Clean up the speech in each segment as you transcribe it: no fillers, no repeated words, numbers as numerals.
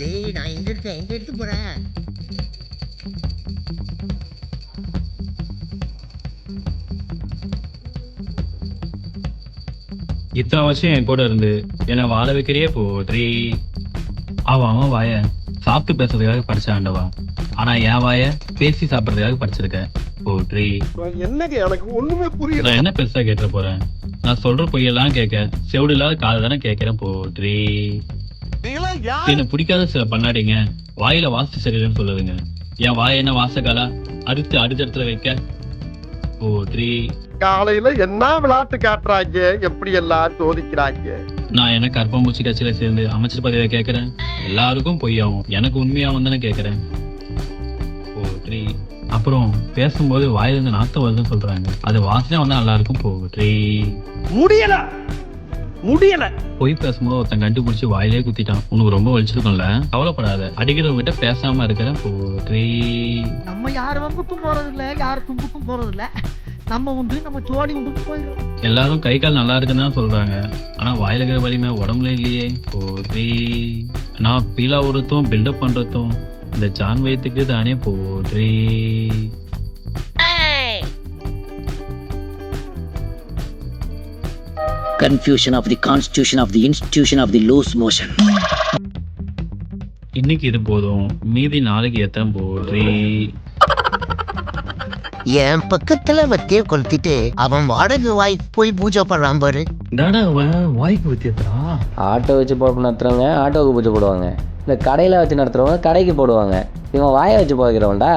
டேய் நான் எங்க எடுத்து போறேன். இத்தனை வருஷம் என் கூட இருந்து என்னை வாழ வைக்கிறியே போட்ரி. அவன் வாய சாப்பிட்டு பேசுறதுக்காக படிச்ச ஆண்டவா, ஆனா என் வாய பேசி சாப்பிட்றதுக்காக படிச்சிருக்க போட்ரி. என்னங்க எனக்கு ஒண்ணுமே புரியல. நான் என்ன பெருசா கேட்ட போறேன்? நான் சொல்ற பொய்யெல்லாம் கேட்க செவிடு இல்லாத காது தானே கேட்கிறேன் போட்ரி. எனக்கு பிடிக்காத சில பண்ணாடிங்க வாயில வாஸ்து சரியில்லைன்னு சொல்லுதுங்க. என் வாய என்ன வாசகாலா அறுத்து அடுத்தடுத்துல வைக்க போட்ரி. காலையில என்ன விளையாட்டு காட்டுறாங்க, எப்படி எல்லாம் சோதிக்கிறாங்க. நான் என்ன கற்பம்பூச்சி கட்சியில சேர்ந்து அமைச்சர் பதவியை கேட்கறேன்? எல்லாருக்கும் பொய்யாவும் எனக்கு உண்மையாவும் தானே கேட்கறேன் போட்ரி. அப்புறம் பேசும்போது வாயிலிருந்து நாத்தம் வருதுன்னு சொல்றாங்க. அது வாசனை வந்தா நல்லா இருக்கும் போட்ரி. முடியல முடியல. பொய் பேசும்போது ஒருத்தன் கண்டுபிடிச்சு வாயிலே குத்திட்டான். உனக்கு ரொம்ப வலிச்சிருக்கும்ல? கவலைப்படாத, அடிக்கிறவங்க கிட்ட பேசாம இருக்கிறேன் போட்ரி. நம்ம யார் வம்புக்கும் போறது இல்ல, யார் தும்புக்கும் போறது இல்ல. நம்ம உண்டு நம்ம ஜோடி உண்டு போயிடும். எல்லாரும் கை கால் நல்லா இருக்குன்னு தான் சொல்றாங்க, ஆனா வாயில இருக்கிற வலிமை உடம்புல இல்லையே போட்ரி. நான் பீலா உடுத்தும் பில்டப் பண்றதும் இந்த ஜான் வயிற்றுக்கு தானே போட்ரி. Confusion of the constitution of the institution of the loose motion. இன்னைக்கு இது போதும், மீதி நாளைக்கு எத்தனை போட்ரி. என் பக்கத்துல வத்திய கொளுத்திட்டு அவன் வாடகை வாய்க்கு போய் பூஜை பண்றான் பாரு. வாய்க்கு வத்தியத்தா. ஆட்டோ வச்சு போட்டு நடத்துறவங்க ஆட்டோவுக்கு பூஜை போடுவாங்க. இந்த கடையில் வச்சு நடத்துறவங்க கடைக்கு போடுவாங்க. இவன் வாயை வச்சு போகிறவன்டா.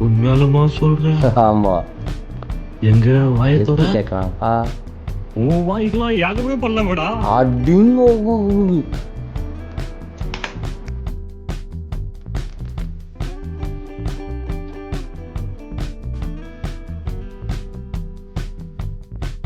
உண்மையாலுமா சொல்றேன்? ஆமாம். எங்க வாயத்தோட கேட்கலாம். உன் வாய்க்கெல்லாம் யாருமே பண்ண விடா. அப்படிங்க